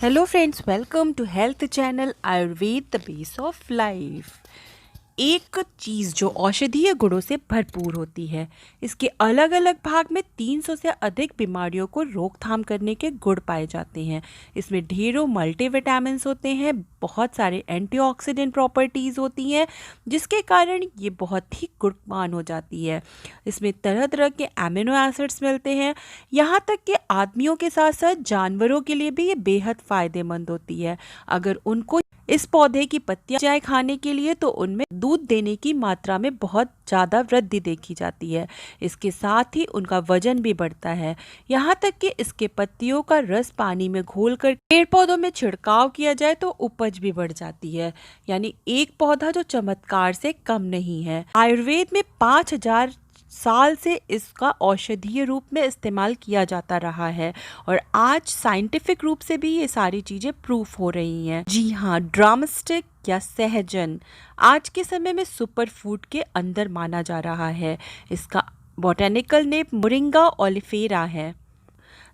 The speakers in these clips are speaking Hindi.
Hello friends, welcome to health channel Ayurveda the base of life. एक चीज़ जो औषधीय गुणों से भरपूर होती है। इसके अलग अलग भाग में 300 से अधिक बीमारियों को रोकथाम करने के गुण पाए जाते हैं। इसमें ढेरों मल्टीविटामिन्स होते हैं, बहुत सारे एंटीऑक्सीडेंट प्रॉपर्टीज़ होती हैं, जिसके कारण ये बहुत ही गुणवान हो जाती है। इसमें तरह तरह के एमिनो एसिड्स मिलते हैं। यहाँ तक कि आदमियों के साथ साथ जानवरों के लिए भी ये बेहद फ़ायदेमंद होती है। अगर उनको इस पौधे की पत्तियां जाए खाने के लिए तो उनमें दूध देने की मात्रा में बहुत ज़्यादा वृद्धि देखी जाती है। इसके साथ ही उनका वजन भी बढ़ता है। यहाँ तक कि इसके पत्तियों का रस पानी में घोलकर पेड़ पौधों में छिड़काव किया जाए तो उपज भी बढ़ जाती है। यानी एक पौधा जो चमत्कार से कम नहीं है। आयुर्वेद में 5000 साल से इसका औषधीय रूप में इस्तेमाल किया जाता रहा है और आज साइंटिफिक रूप से भी ये सारी चीजें प्रूफ हो रही हैं। जी हाँ, ड्रमस्टिक या सहजन आज के समय में सुपर फूड के अंदर माना जा रहा है। इसका बॉटेनिकल नेम मोरिंगा ओलिफेरा है।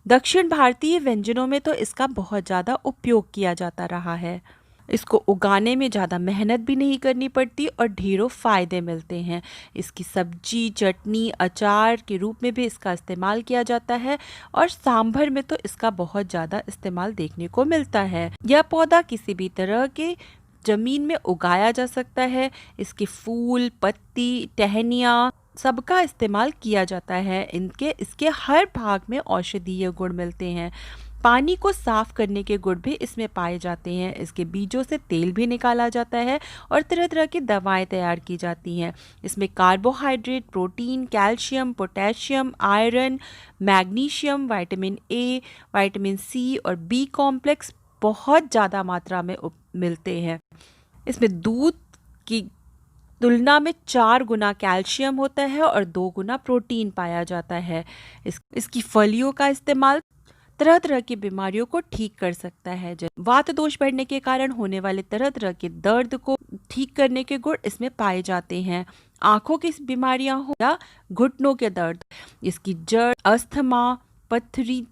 दक्षिण भारतीय व्यंजनों में तो इसका बहुत ज़्यादा उपयोग किया जाता रहा है। इसको उगाने में ज़्यादा मेहनत भी नहीं करनी पड़ती और ढेरों फ़ायदे मिलते हैं। इसकी सब्जी, चटनी, अचार के रूप में भी इसका इस्तेमाल किया जाता है और सांभर में तो इसका बहुत ज़्यादा इस्तेमाल देखने को मिलता है। यह पौधा किसी भी तरह के ज़मीन में उगाया जा सकता है। इसके फूल, पत्ती, टहनियाँ सबका इस्तेमाल किया जाता है। इसके हर भाग में औषधीय गुण मिलते हैं। पानी को साफ करने के गुण भी इसमें पाए जाते हैं। इसके बीजों से तेल भी निकाला जाता है और तरह तरह की दवाएं तैयार की जाती हैं। इसमें carbohydrate, protein, calcium, potassium, iron, magnesium, vitamin A, vitamin C और बी कॉम्प्लेक्स बहुत ज़्यादा मात्रा में मिलते हैं। इसमें दूध की तुलना में 4 गुना कैल्शियम होता है और 2 गुना प्रोटीन पाया जाता है। इसकी फलियों का इस्तेमाल तरह तरह की बीमारियों को ठीक कर सकता है। जैसे वात दोष बढ़ने के कारण होने वाले तरह तरह के दर्द को ठीक करने के गुण इसमें पाए जाते हैं। आंखों की बीमारियां हो या घुटनों के दर्द, इसकी जड़, अस्थमा, पथरी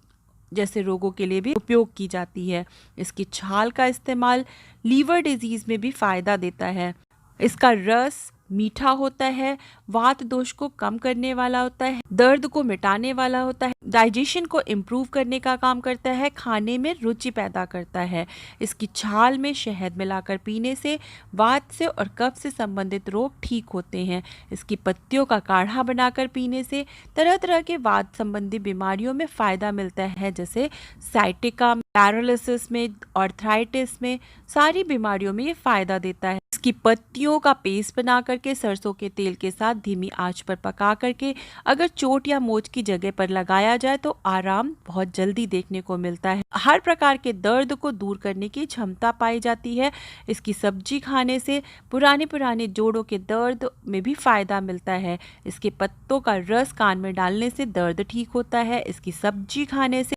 जैसे रोगों के लिए भी उपयोग की जाती है। इसकी छाल का इस्तेमाल लीवर डिजीज में भी फायदा देता है। इसका रस मीठा होता है, वात दोष को कम करने वाला होता है, दर्द को मिटाने वाला होता है, डाइजेशन को इम्प्रूव करने का काम करता है, खाने में रुचि पैदा करता है। इसकी छाल में शहद मिलाकर पीने से वात से और कफ से संबंधित रोग ठीक होते हैं। इसकी पत्तियों का काढ़ा बनाकर पीने से तरह तरह के वात संबंधी बीमारियों में फ़ायदा मिलता है, जैसे साइटिका, पैरालिसिस में, आर्थराइटिस में, सारी बीमारियों में ये फ़ायदा देता है। इसकी पत्तियों का पेस्ट बना करके सरसों के तेल के साथ धीमी आंच पर पका करके अगर चोट या मोच की जगह पर लगाया जाए तो आराम बहुत जल्दी देखने को मिलता है। हर प्रकार के दर्द को दूर करने की क्षमता पाई जाती है। इसकी सब्जी खाने से पुराने पुराने जोड़ों के दर्द में भी फायदा मिलता है। इसके पत्तों का रस कान में डालने से दर्द ठीक होता है। इसकी सब्जी खाने से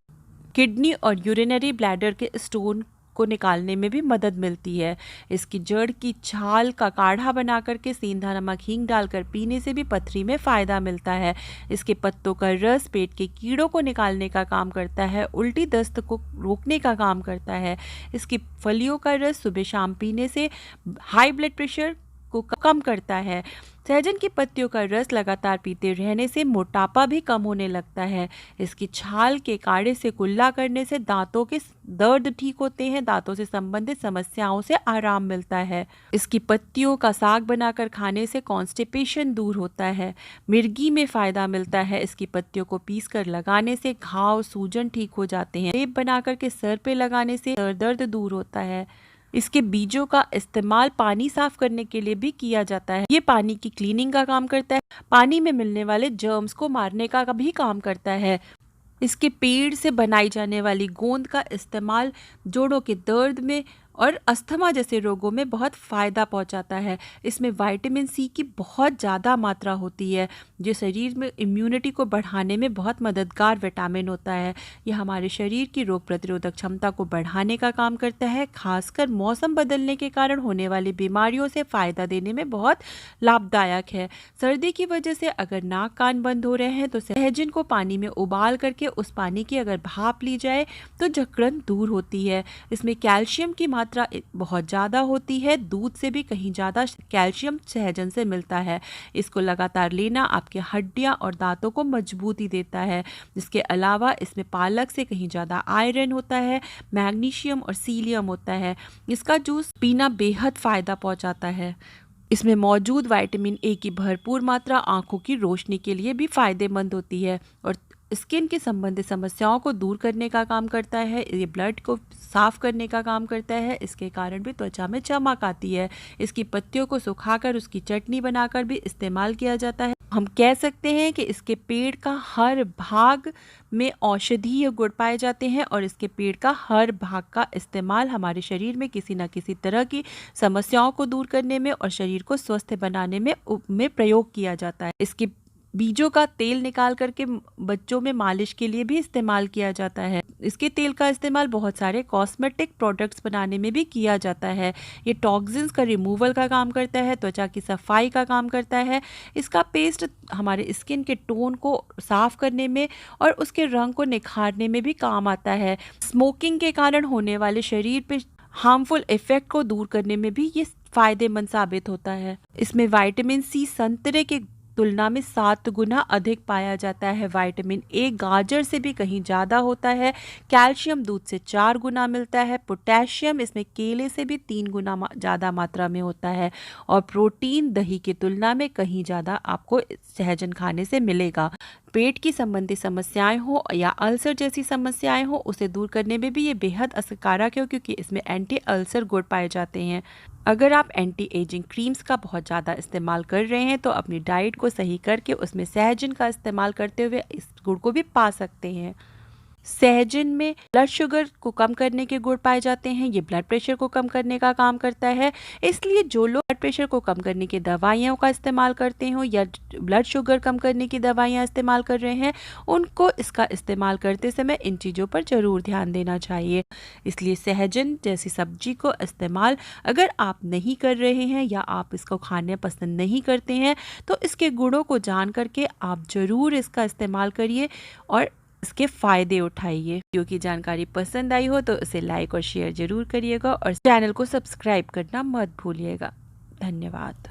किडनी और यूरिनरी ब्लैडर के स्टोन को निकालने में भी मदद मिलती है। इसकी जड़ की छाल का काढ़ा बना करके सेंधा नमक, हींग डालकर पीने से भी पथरी में फ़ायदा मिलता है। इसके पत्तों का रस पेट के कीड़ों को निकालने का काम करता है, उल्टी दस्त को रोकने का काम करता है। इसकी फलियों का रस सुबह शाम पीने से हाई ब्लड प्रेशर को कम करता है। सहजन की पत्तियों का रस लगातार पीते रहने से मोटापा भी कम होने लगता है। इसकी छाल के काढ़े से कुल्ला करने से दांतों के दर्द ठीक होते हैं, दांतों से संबंधित समस्याओं से आराम मिलता है। इसकी पत्तियों का साग बनाकर खाने से कॉन्स्टिपेशन दूर होता है, मिर्गी में फ़ायदा मिलता है। इसकी पत्तियों को पीसकर लगाने से घाव, सूजन ठीक हो जाते हैं। लेप बनाकर के सर पे लगाने से सर दर्द दूर होता है। इसके बीजों का इस्तेमाल पानी साफ करने के लिए भी किया जाता है। ये पानी की क्लीनिंग का काम करता है, पानी में मिलने वाले जर्म्स को मारने का भी काम करता है। इसके पेड़ से बनाई जाने वाली गोंद का इस्तेमाल जोड़ों के दर्द में और अस्थमा जैसे रोगों में बहुत फ़ायदा पहुंचाता है। इसमें विटामिन सी की बहुत ज़्यादा मात्रा होती है, जो शरीर में इम्यूनिटी को बढ़ाने में बहुत मददगार विटामिन होता है। ये हमारे शरीर की रोग प्रतिरोधक क्षमता को बढ़ाने का काम करता है, खासकर मौसम बदलने के कारण होने वाली बीमारियों से फ़ायदा देने में बहुत लाभदायक है। सर्दी की वजह से अगर नाक कान बंद हो रहे हैं तो सहजन को पानी में उबाल करके उस पानी की अगर भाप ली जाए तो जकड़न दूर होती है। इसमें कैल्शियम की मात्रा बहुत ज़्यादा होती है, दूध से भी कहीं ज़्यादा कैल्शियम सहजन से मिलता है। इसको लगातार लेना आपके हड्डियाँ और दांतों को मजबूती देता है। इसके अलावा इसमें पालक से कहीं ज़्यादा आयरन होता है, मैग्नीशियम और सीलियम होता है। इसका जूस पीना बेहद फ़ायदा पहुंचाता है। इसमें मौजूद विटामिन ए की भरपूर मात्रा आंखों की रोशनी के लिए भी फायदेमंद होती है और स्किन के संबंधित समस्याओं को दूर करने का काम करता है। ये ब्लड को साफ करने का काम करता है। इसके कारण भी त्वचा में चमक आती है। इसकी पत्तियों को सुखाकर उसकी चटनी बनाकर भी इस्तेमाल किया जाता है। हम कह सकते हैं कि इसके पेड़ का हर भाग में औषधीय गुण पाए जाते हैं और इसके पेड़ का हर भाग का इस्तेमाल हमारे शरीर में किसी न किसी तरह की समस्याओं को दूर करने में और शरीर को स्वस्थ बनाने में प्रयोग किया जाता है। इसके बीजों का तेल निकाल करके बच्चों में मालिश के लिए भी इस्तेमाल किया जाता है। इसके तेल का इस्तेमाल बहुत सारे कॉस्मेटिक प्रोडक्ट्स बनाने में भी किया जाता है। ये टॉक्सिन्स का रिमूवल का काम करता है, त्वचा की सफाई का काम करता है। इसका पेस्ट हमारे स्किन के टोन को साफ करने में और उसके रंग को निखारने में भी काम आता है। स्मोकिंग के कारण होने वाले शरीर पे हार्मफुल इफेक्ट को दूर करने में भी ये फायदेमंद साबित होता है। इसमें विटामिन सी संतरे के तुलना में 7 गुना अधिक पाया जाता है। विटामिन ए गाजर से भी कहीं ज़्यादा होता है। कैल्शियम दूध से 4 गुना मिलता है। पोटेशियम इसमें केले से भी 3 गुना ज़्यादा मात्रा में होता है और प्रोटीन दही की तुलना में कहीं ज़्यादा आपको सहजन खाने से मिलेगा। पेट की संबंधित समस्याएं हो या अल्सर जैसी समस्याएं हो उसे दूर करने में भी ये बेहद असरकारक है, क्योंकि इसमें एंटी अल्सर गुण पाए जाते हैं। अगर आप एंटी एजिंग क्रीम्स का बहुत ज़्यादा इस्तेमाल कर रहे हैं तो अपनी डाइट को सही करके उसमें सहजन का इस्तेमाल करते हुए इस गुण को भी पा सकते हैं। सहजन में ब्लड शुगर को कम करने के गुण पाए जाते हैं। ये ब्लड प्रेशर को कम करने का काम करता है। इसलिए जो लोग ब्लड प्रेशर को कम करने की दवाइयों का इस्तेमाल करते हो या ब्लड शुगर कम करने की दवाइयाँ इस्तेमाल कर रहे हैं, उनको इसका इस्तेमाल करते समय इन चीज़ों पर ज़रूर ध्यान देना चाहिए। इसलिए सहजन जैसी सब्जी को इस्तेमाल अगर आप नहीं कर रहे हैं या आप इसको खाने पसंद नहीं करते हैं तो इसके गुणों को जान करके आप ज़रूर इसका इस्तेमाल करिए और इसके फ़ायदे उठाइए। वीडियो की जानकारी पसंद आई हो तो इसे लाइक और शेयर ज़रूर करिएगा और चैनल को सब्सक्राइब करना मत भूलिएगा। धन्यवाद।